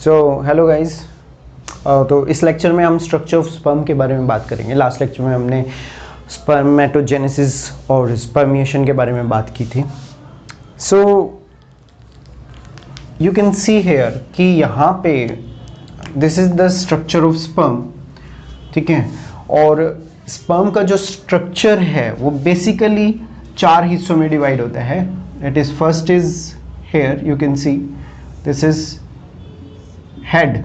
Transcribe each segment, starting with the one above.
So hello guys. तो इस lecture में हम स्ट्रक्चर ऑफ स्पर्म के बारे में बात करेंगे। लास्ट लेक्चर में हमने स्पर्मेटोजेनेसिस और स्पर्मिएशन के बारे में बात की थी। So you can see here कि यहाँ पे this is the structure of sperm, ठीक है। और स्पर्म का जो स्ट्रक्चर है वो बेसिकली 4 हिस्सों में डिवाइड होता है। It is first is here, you can see this is head.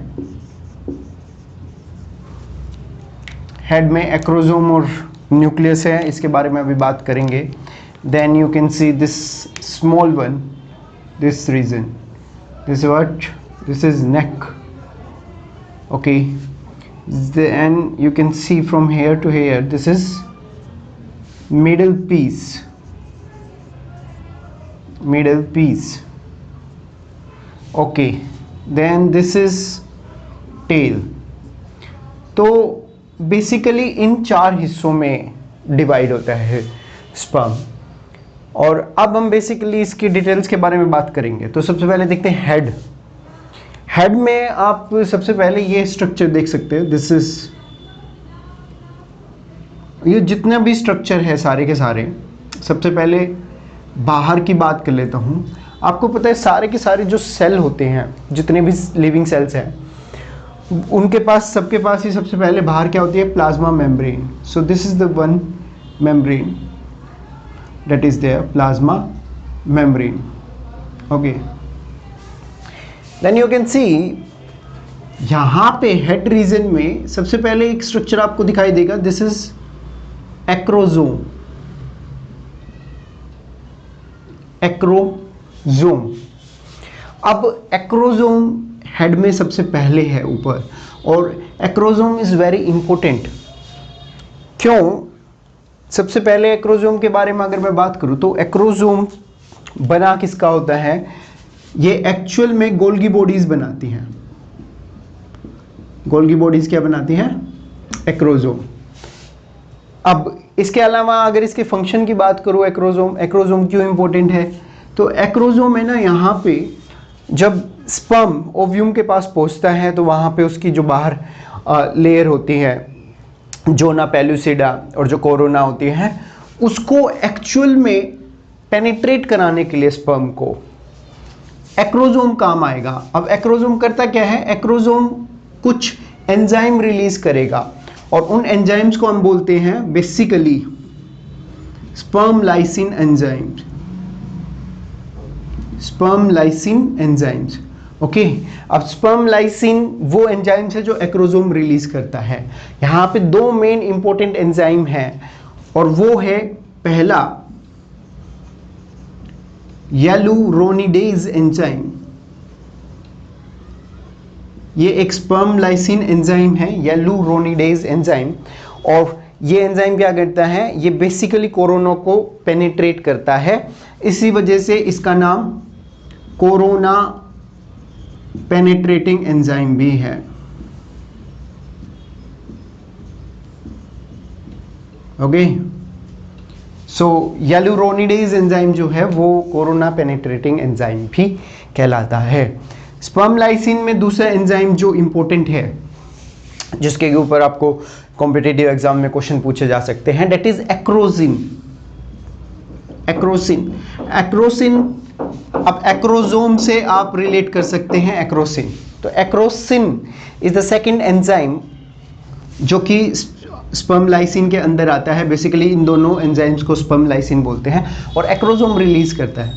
Head में एक्रोजोम और न्यूक्लियस है, इसके बारे में अभी बात करेंगे। Then you can see this small one, this region, this what, this is neck, okay. Then you can see from here to here, this is middle piece, okay. Then this is tail. तो basically इन 4 हिस्सों में divide होता है sperm. और अब हम basically इसकी details के बारे में बात करेंगे। तो सबसे पहले देखते हैं हेड। हेड में आप सबसे पहले ये स्ट्रक्चर देख सकते हैं। दिस इज, ये जितने भी स्ट्रक्चर है सारे के सारे, सबसे पहले बाहर की बात कर लेता हूँ। आपको पता है सारे के सारे जो सेल होते हैं, जितने भी लिविंग सेल्स हैं, उनके पास, सबके पास ही सबसे पहले बाहर क्या होती है? Plasma membrane. So this is the one membrane that is there, plasma membrane, okay. Then you can see यहाँ पे हेड रीजन में सबसे पहले एक स्ट्रक्चर आपको दिखाई देगा। This is acrosome. एक्रोजोम, अब एक्रोजोम हेड में सबसे पहले है ऊपर। और एक्रोजोम इज वेरी इंपॉर्टेंट। क्यों? सबसे पहले एक्रोजोम के बारे में अगर मैं बात करूं तो एक्रोजोम बना किसका होता है? ये एक्चुअल में गोल्गी बॉडीज बनाती हैं। गोल्गी बॉडीज क्या बनाती हैं? एक्रोजोम। अब इसके अलावा अगर इसके फंक्शन की बात करूं, एक्रोजोम क्यों इंपॉर्टेंट है? तो एक्रोजोम है ना, यहाँ पे जब स्पर्म ओव्यूम के पास पहुंचता है तो वहाँ पे उसकी जो बाहर लेयर होती है, जोना पेलुसिडा और जो कोरोना होती है, उसको एक्चुअल में पेनिट्रेट कराने के लिए स्पर्म को एक्रोजोम काम आएगा। अब एक्रोजोम करता क्या है? एक्रोजोम कुछ एंजाइम रिलीज करेगा और उन एंजाइम्स को हम बोलते हैं basically sperm lysine enzymes. Sperm lysine enzymes, okay. अब स्पर्म लाइसिन वो एंजाइम्स है जो एक्रोजोम रिलीज करता है। यहाँ पे 2 मेन इंपॉर्टेंट एंजाइम है, और वो है पहला यालुरोनिडेज एंजाइम। ये एक स्पर्म लाइसिन एंजाइम है, यालुरोनिडेज एंजाइम। और ये एंजाइम क्या करता है? ये बेसिकली कोरोना को पेनिट्रेट करता है। इसी वजह से इसका नाम कोरोना पेनिट्रेटिंग एंजाइम भी है, ओके। सो यालुरोनिडेज एंजाइम जो है वो कोरोना पेनिट्रेटिंग एंजाइम भी कहलाता है। स्पर्म लाइसिन में दूसरा एंजाइम जो इंपॉर्टेंट है, जिसके ऊपर आपको कॉम्पिटिटिव एग्जाम में क्वेश्चन पूछे जा सकते हैं, दैट इज एक्रोसिन। एक्रोसिन, अब एक्रोजोम से आप रिलेट कर सकते हैं एक्रोसिन। तो acrosin is the second enzyme जो कि स्पर्म लाइसिन के अंदर आता है। बेसिकली इन दोनों एंजाइम्स को स्पर्म लाइसिन बोलते हैं, और एक्रोजोम रिलीज करता है।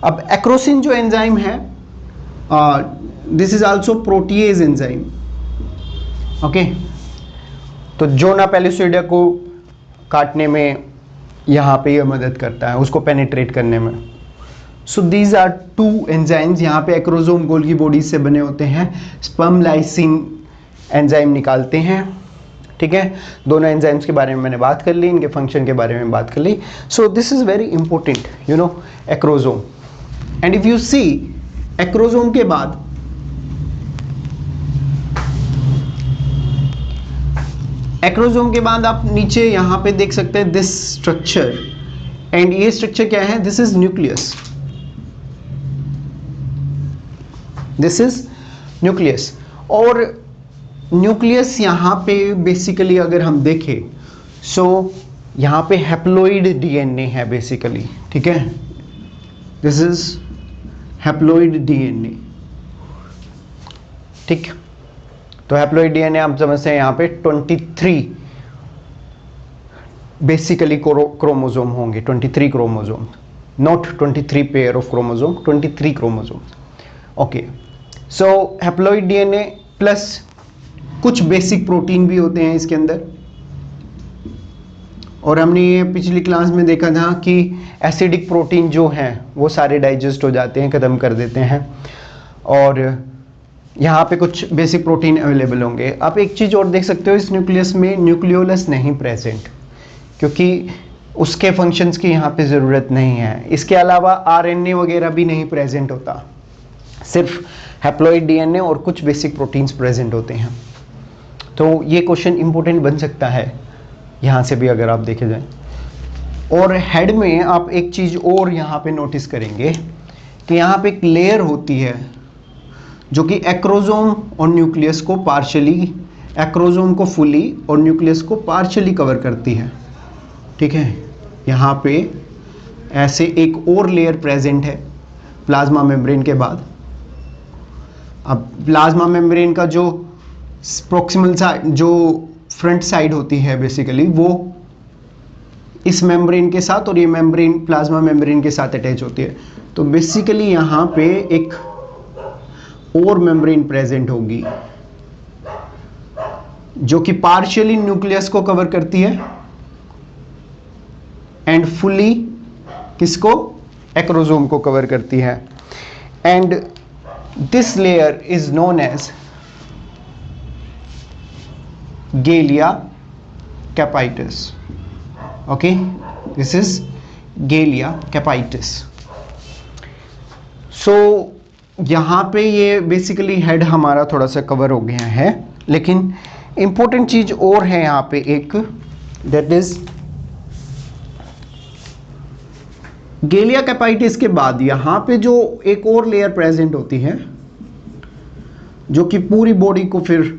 अब एक्रोसिन जो एंजाइम है, this is also protease enzyme, okay. तो जोना पेलुसिडा को काटने में यहाँ पे ये मदद करता है, उसको पेनिट्रेट करने में। So these are 2 enzymes. यहाँ पे एक्रोजोम गोल्गी बॉडीज से बने होते हैं, स्पर्म लाइसिन एंजाइम निकालते हैं, ठीक है। दोनों एंजाइम्स के बारे में मैंने बात कर ली, इनके फंक्शन के बारे में बात कर ली। So this is very important, you know, acrosome. And if you see acrosome के बाद आप नीचे यहाँ पे देख सकते हैं दिस स्ट्रक्चर। एंड ये स्ट्रक्चर क्या है? This is nucleus. This is nucleus. और न्यूक्लियस यहाँ पे बेसिकली अगर हम देखें सो यहाँ पे हैप्लॉइड डीएनए है बेसिकली, ठीक है, दिस इज हैप्लॉइड डीएनए, ठीक। तो हैप्लॉइड डीएनए आप समझते हैं यहाँ पे 23 बेसिकली क्रोमोसोम होंगे, 23 chromosome, not 23 pair of chromosome, 23 chromosome. Okay, so haploid DNA plus कुछ बेसिक प्रोटीन भी होते हैं इसके अंदर। और हमने ये पिछली क्लास में देखा था कि एसिडिक प्रोटीन जो हैं वो सारे डाइजेस्ट हो जाते हैं, ख़त्म कर देते हैं। और यहाँ पे कुछ बेसिक प्रोटीन अवेलेबल होंगे। आप एक चीज़ और देख सकते हो, इस न्यूक्लियस में न्यूक्लियोलस नहीं प्रेजेंट, क्योंकि उसके फंक्शंस की यहाँ पे ज़रूरत नहीं है। इसके अलावा आरएनए वगैरह भी नहीं प्रेजेंट होता, सिर्फ हैप्लॉइड डीएनए और कुछ बेसिक प्रोटीन्स प्रेजेंट होते हैं। तो ये क्वेश्चन इंपॉर्टेंट बन सकता है यहाँ से भी अगर आप देखे जाए। और हेड में आप एक चीज़ और यहाँ पे नोटिस करेंगे कि यहाँ पे एक लेयर होती है जो कि एक्रोसोम और न्यूक्लियस को पार्शियली, एक्रोसोम को फुली और न्यूक्लियस को पार्शियली कवर करती है, ठीक है। यहाँ पे ऐसे एक और लेयर प्रेजेंट है प्लाज्मा मेम्ब्रेन के बाद। अब प्लाज्मा मेम्ब्रेन का जो प्रोक्सिमल साइड, जो फ्रंट साइड होती है बेसिकली, वो इस मेम्ब्रेन के साथ और ये मेम्ब्रेन प्लाज्मा मेम्ब्रेन के साथ अटैच होती है। तो बेसिकली यहाँ पे एक और मेम्ब्रेन प्रेजेंट होगी जो कि पार्शियली न्यूक्लियस को कवर करती है एंड फुली किसको, एक्रोसोम को कवर करती है। And this layer is known as galea capitis. Okay, this is galea capitis. So यहाँ पे ये बेसिकली हेड हमारा थोड़ा सा कवर हो गया है, लेकिन इंपॉर्टेंट चीज और है यहाँ पे एक, दैट इज गैलिया कैपाइटिस के बाद यहाँ पे जो एक और लेयर प्रेजेंट होती है जो कि पूरी बॉडी को फिर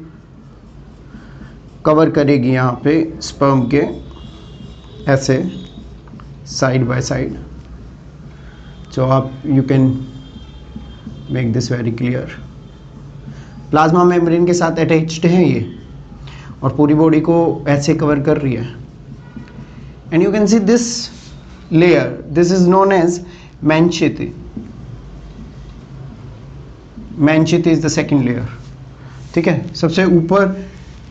कवर करेगी। यहाँ पे स्पर्म के ऐसे साइड बाय साइड, जो आप you can make this very clear. Plasma membrane के साथ अटैच्ड है ये और पूरी बॉडी को ऐसे कवर कर रही है। And you can see this layer, this is known as manchette. Manchette is the second layer, ठीक है। सबसे ऊपर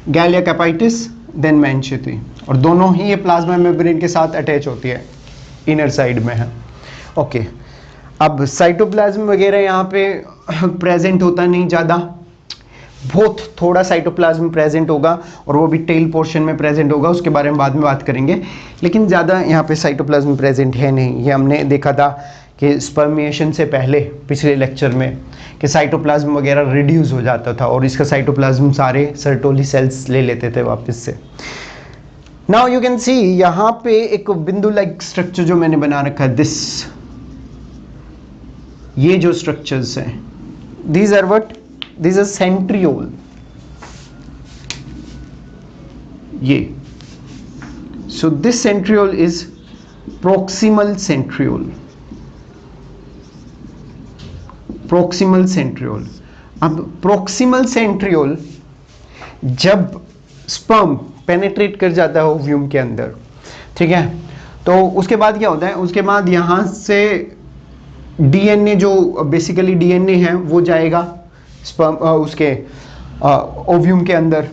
गैलिया कैपाइटिस, देन मैंशिती, और दोनों ही ये प्लाज्मा मेम्ब्रेन के साथ अटैच होती है, इनर साइड में है। ओके, अब साइटोप्लाज्म वगैरह यहाँ पे प्रेजेंट होता नहीं ज़्यादा, बहुत थोड़ा साइटोप्लाज्म प्रेजेंट होगा और वो भी टेल पोर्शन में प्रेजेंट होगा, उसके बारे में बाद में बात करेंगे। लेकिन ज़्यादा यहाँ पे साइटोप्लाज्म प्रेजेंट है नहीं। ये हमने देखा था कि स्पर्मिएशन से पहले पिछले लेक्चर में कि साइटोप्लाज्म वगैरह रिड्यूस हो जाता था और इसका साइटोप्लाज्म सारे सर्टोली सेल्स ले लेते थे वापस से। नाउ यू कैन सी यहाँ पे एक बिंदु लाइक स्ट्रक्चर जो मैंने बना रखा है, दिस, ये जो स्ट्रक्चर्स हैं, these are what, this is centriole. ये, so this centriole is proximal centriole, proximal centriole. अब प्रोक्सिमल सेंट्रियोल जब स्पर्म पेनेट्रेट कर जाता है ओव्यूम के अंदर, ठीक है, तो उसके बाद क्या होता है, उसके बाद यहाँ से डीएनए, जो बेसिकली डीएनए है, वो जाएगा स्पर्म उसके ओव्यूम के अंदर,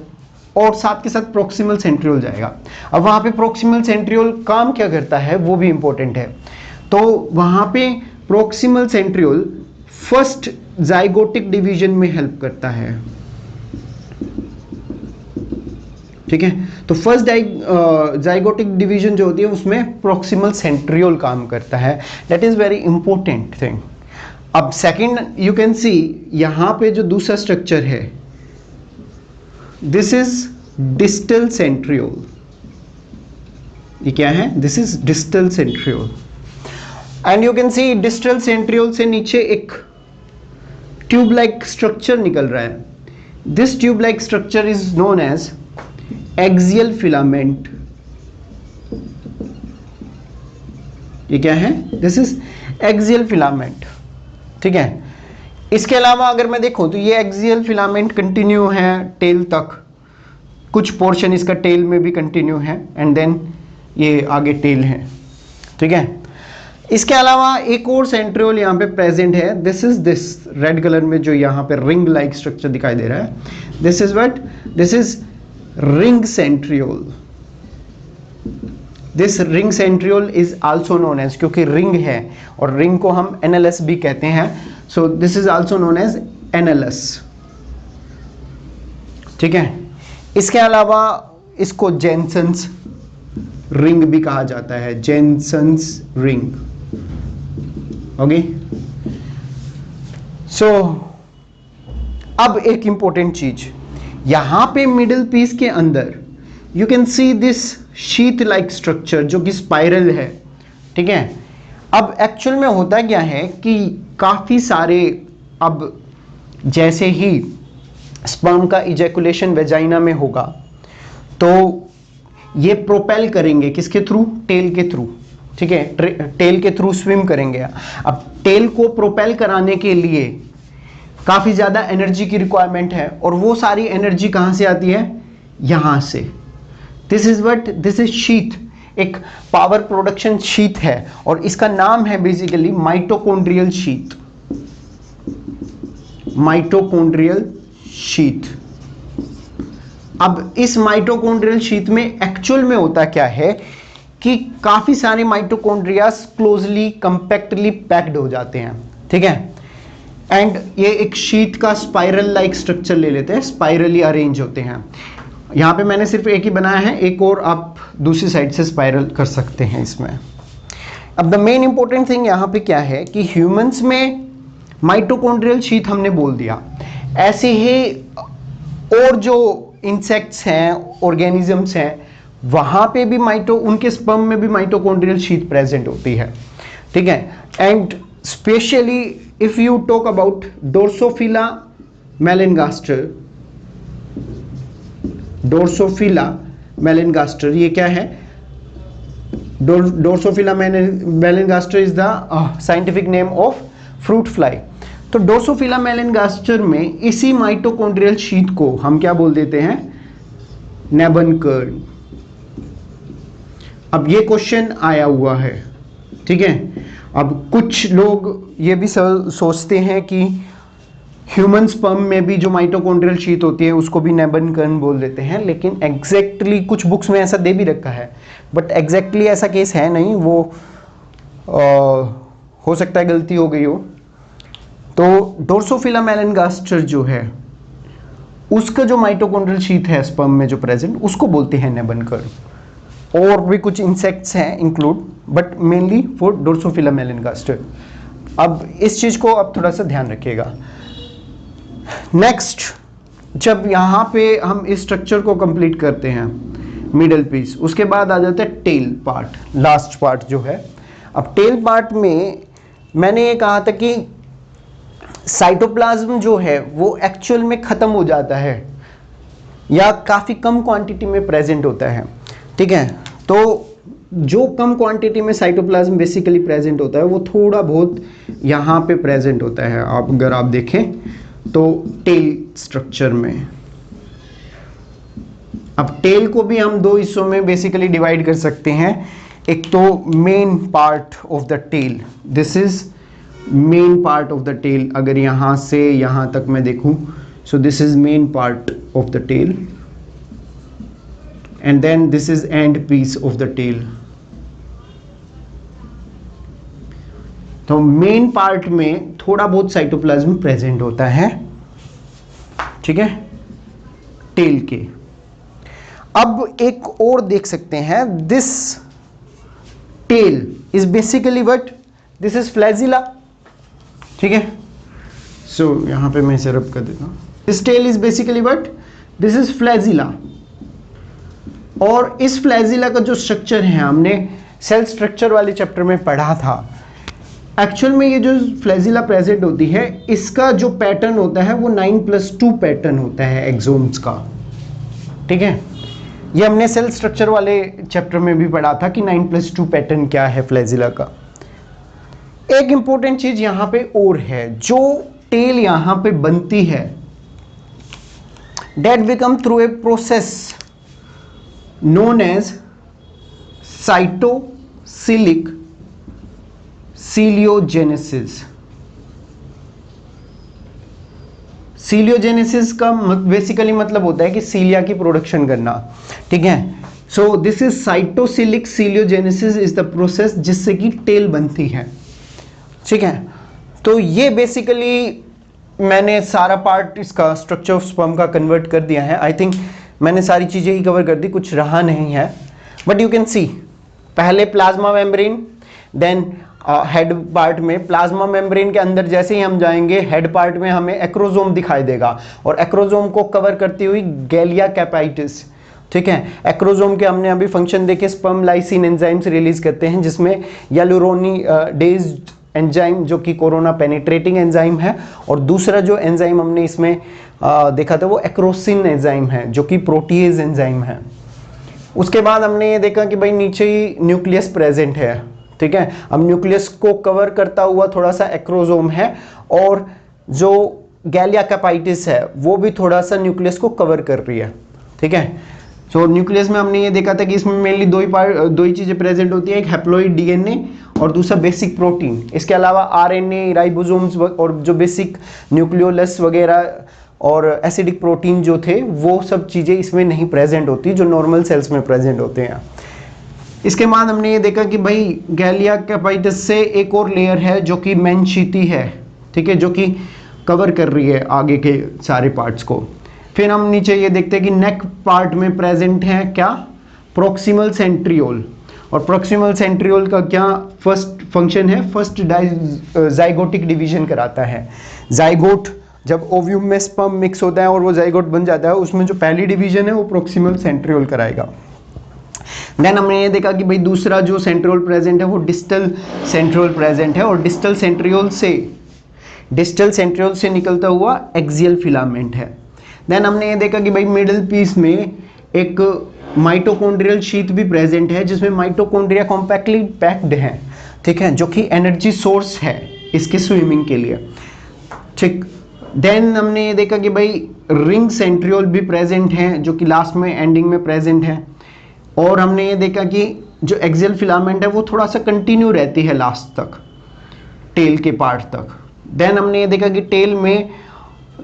और साथ के साथ प्रोक्सिमल सेंट्रियोल जाएगा। अब वहाँ पे प्रोक्सिमल सेंट्रियोल काम क्या करता है वो भी इंपॉर्टेंट है। तो वहाँ पे proximal centriole first zygotic division में हेल्प करता है, ठीक है। तो फर्स्ट जाइगोटिक डिवीजन जो होती है उसमें प्रोक्सिमल सेंट्रियोल काम करता है, that is very important thing. अब सेकंड यू कैन सी यहाँ पे जो दूसरा स्ट्रक्चर है, दिस इज डिस्टल सेंट्रियोल। ये क्या है, this is distal centriole. And you can see distal centriole से नीचे एक ट्यूब लाइक स्ट्रक्चर निकल रहा है. This tube like structure is known as axial filament. ये क्या है? This is axial filament. ठीक है. इसके अलावा अगर मैं देखूं तो ये एक्सियल फिलामेंट कंटिन्यू है टेल तक, कुछ पोर्शन इसका टेल में भी कंटिन्यू है, एंड देन ये आगे टेल है. ठीक है. इसके अलावा एक और सेंट्रियोल यहाँ पे प्रेजेंट है. This is this red colour में जो यहाँ पे रिंग लाइक स्ट्रक्चर दिखाई दे रहा है. This is what? This is ring centriole. This ring centriole is also known as, क्योंकि रिंग है और रिंग को हम एनएलएस भी कहते हैं, so this is also known as NLS. ठीक है. इसके अलावा इसको जेनसन्स रिंग भी कहा जाता है, जेनसन्स रिंग. ओके. सो अब एक इंपॉर्टेंट चीज, यहां पे मिडिल पीस के अंदर you can see this sheet like structure जो कि स्पाइरल है. ठीक है. अब एक्चुअल में होता क्या है कि काफी सारे, अब जैसे ही स्पर्म का इजैकुलेशन वेजाइना में होगा तो ये प्रोपेल करेंगे किसके थ्रू? टेल के थ्रू. ठीक है. टेल के थ्रू स्विम करेंगे. अब टेल को प्रोपेल कराने के लिए काफी ज्यादा एनर्जी की रिक्वायरमेंट है, और वो सारी एनर्जी कहां से आती है? यहां से. This is what? This is sheath. एक पावर प्रोडक्शन शीथ है, और इसका नाम है basically mitochondrial sheath. Mitochondrial sheath. अब इस माइटोकॉन्ड्रियल शीथ में एक्चुअल में होता क्या है कि काफी सारे माइटोकॉन्ड्रिया क्लोजली कंपैक्टली पैक्ड हो जाते हैं. ठीक है. एंड ये एक शीथ का स्पाइरल लाइक स्ट्रक्चर ले लेते हैं, स्पाइरली अरेंज होते हैं. यहां पे मैंने सिर्फ एक ही बनाया है, एक और आप दूसरी साइड से स्पाइरल कर सकते हैं इसमें. अब द मेन इंपॉर्टेंट थिंग यहां पे क्या है कि ह्यूमंस में माइटोकॉन्ड्रियल शीथ हमने बोल दिया, ऐसे ही और जो इंसेक्ट्स हैं, ऑर्गेनिजम्स हैं, वहां पे भी उनके स्पर्म में भी माइटोकॉन्ड्रियल शीथ प्रेजेंट होती है. ठीक है. And specially if you talk about Drosophila melanogaster. Drosophila melanogaster ये क्या है? Drosophila melanogaster is the scientific name of fruit fly. तो डोर्सोफिला मेलेनगास्टर में इसी माइटोकॉन्ड्रियल शीथ को हम क्या बोल देते हैं? नेबनकर्न. अब ये क्वेश्चन आया हुआ है. ठीक है. अब कुछ लोग ये भी सोचते हैं कि ह्यूमन स्पर्म में भी जो माइटोकॉन्ड्रियल शीथ होती है उसको भी नेबनकर्न बोल देते हैं, लेकिन एग्जैक्टली कुछ बुक्स में ऐसा दे भी रखा है, बट एग्जैक्टली ऐसा केस है नहीं. वो हो सकता है गलती हो गई हो. तो डोर्सोफिला मेलेनगास्टर जो है उसका जो माइटोकॉन्ड्रियल शीथ है स्पर्म में जो प्रेजेंट, उसको बोलते हैं नेबनकर्न. और भी कुछ इंसेक्ट्स हैं इंक्लूड, बट मेनली फॉर डोर्सोफिला मेलेनगास्टर. अब इस चीज को आप थोड़ा सा ध्यान रखिएगा. नेक्स्ट, जब यहां पे हम इस स्ट्रक्चर को कंप्लीट करते हैं मिडल पीस, उसके बाद आ जाता है टेल पार्ट, लास्ट पार्ट जो है. अब टेल पार्ट में मैंने ये कहा था कि साइटोप्लाज्म जो है वो एक्चुअल में खत्म हो जाता है या काफी कम क्वांटिटी में प्रेजेंट होता है. ठीक है. तो जो कम क्वांटिटी में साइटोप्लाज्म बेसिकली प्रेजेंट होता है वो थोड़ा बहुत यहाँ पे प्रेजेंट होता है. आप अगर आप देखें तो टेल स्ट्रक्चर में. अब टेल को भी हम दो हिस्सों में बेसिकली डिवाइड कर सकते हैं. एक तो main part of the tail, this is main part of the tail. अगर यहाँ से यहाँ तक मैं देखूं, so this is main part of the tail, and then this is end piece of the tail. तो मेन पार्ट में थोड़ा बहुत साइटोप्लाज्म प्रेजेंट होता है. ठीक है. टेल के. अब एक और देख सकते हैं, this tail is basically what? This is flagella. ठीक है. सो यहां पे मैं इसे रब कर देता हूं. This tail is basically what? This is flagella. और इस फ्लैजिला का जो स्ट्रक्चर है हमने सेल स्ट्रक्चर वाले चैप्टर में पढ़ा था. एक्चुअल में ये जो फ्लैजिला प्रेजेंट होती है, इसका जो पैटर्न होता है वो 9+2 पैटर्न होता है एक्सोम्स का, ठीक है। ये हमने सेल स्ट्रक्चर वाले चैप्टर में भी पढ़ा था कि 9+2 पैटर्न क्या है फ्लैजिला का। एक इंपॉर्टेंट चीज यहां पे और है, जो टेल यहां पे बनती है, that become through a process known as cytosolic ciliogenesis. Ciliogenesis का बेसिकली मतलब होता है कि सीलिया की प्रोडक्शन करना, ठीक है। So this is cytosolic ciliogenesis is the process जिससे कि टेल बनती है, ठीक है। तो ये बेसिकली मैंने सारा पार्ट इसका स्ट्रक्चर ऑफ स्पर्म का कन्वर्ट कर दिया है। आई थिंक मैंने सारी चीजें ही कवर कर दी, कुछ रहा नहीं है। बट यू कैन सी, पहले plasma membrane, then head part में प्लाज्मा मेम्ब्रेन के अंदर जैसे ही हम जाएंगे, हेड पार्ट में हमें एक्रोजोम दिखाई देगा, और एक्रोजोम को कवर करती हुई गैलिया कैपाइटिस, ठीक है। एक्रोजोम के हमने अभी फंक्शन देखे, स्पर्म लाइसिन एंजाइम्स रिलीज करते हैं, जिसमें यालुरोनिडेज एंजाइम जो कि कोरोना पेनिट्रेटिंग एंजाइम है, और दूसरा जो एंजाइम हमने इसमें देखा था वो एक्रोसिन एंजाइम है जो कि प्रोटीएज एंजाइम है। उसके बाद हमने ये देखा कि भाई नीचे ही न्यूक्लियस प्रेजेंट है, ठीक है। अब न्यूक्लियस को कवर करता हुआ थोड़ा सा एक्रोजोम है, और जो गैलिया कैपाइटिस है वो भी थोड़ा सा न्यूक्लियस को कवर कर रही है, ठीक है। सो न्यूक्लियस में हमने ये देखा था कि इसमें मेनली दो ही चीजें प्रेजेंट होती है, एक हैप्लॉइड डीएनए और दूसरा बेसिक प्रोटीन। इसके अलावा आरएनए, राइबोसोम्स और जो बेसिक न्यूक्लियोलस वगैरह और एसिडिक प्रोटीन जो थे, वो सब चीजें इसमें नहीं प्रेजेंट होती जो नॉर्मल सेल्स में प्रेजेंट होते हैं। इसके बाद हमने ये देखा कि भाई गैलिया कैपाइटिस से एक और लेयर है जो कि मेनशीथी है, ठीक है, जो कि कवर कर रही है आगे के सारे पार्ट्स को। फिर हम नीचे ये देखते हैं कि नेक पार्ट में प्रेजेंट है क्या, प्रोक्सिमल सेंट्रियोल। और प्रोक्सिमल सेंट्रियोल का क्या फर्स्ट फंक्शन है, फर्स्ट जाइगोटिक डिवीजन कराता है। जाइगोट जब ओव्यूम में स्पर्म मिक्स होता है और वो जाइगोट बन जाता है, उसमें जो पहली डिवीजन है वो प्रोक्सिमल सेंट्रियोल कराएगा। देन हमने ये देखा कि भाई दूसरा जो सेंट्रियोल प्रेजेंट है वो डिस्टल सेंट्रियोल प्रेजेंट है, और डिस्टल सेंट्रियोल से निकलता हुआ एक्सियल फिलामेंट है। देन हमने ये देखा कि भाई मिडिल पीस में एक माइटोकॉन्ड्रियल शीथ भी प्रेजेंट है, जिसमें माइटोकॉन्ड्रिया कॉम्पैक्टली पैक्ड है, ठीक है, जो कि एनर्जी सोर्स है इसके स्विमिंग के लिए, ठीक। देन हमने ये देखा कि भाई रिंग सेंट्रियोल भी प्रेजेंट है, जो कि लास्ट में एंडिंग में प्रेजेंट है। और हमने ये देखा कि जो एक्सियल फिलामेंट है वो थोड़ा सा कंटिन्यू रहती है लास्ट तक, टेल के पार्ट तक। देन हमने ये देखा कि टेल में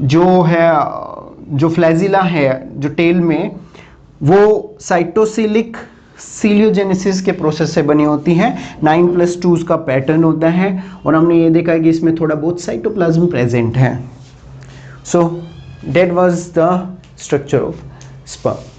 जो फ्लैजिला है जो टेल में, वो साइटोसिलिक सीलियोजेनेसिस के प्रोसेस से बनी होती है, 9+2 उसका पैटर्न होता है, और हमने ये देखा कि इसमें थोड़ा बहुत साइटोप्लाज्म प्रेजेंट है। So that was the structure of sperm.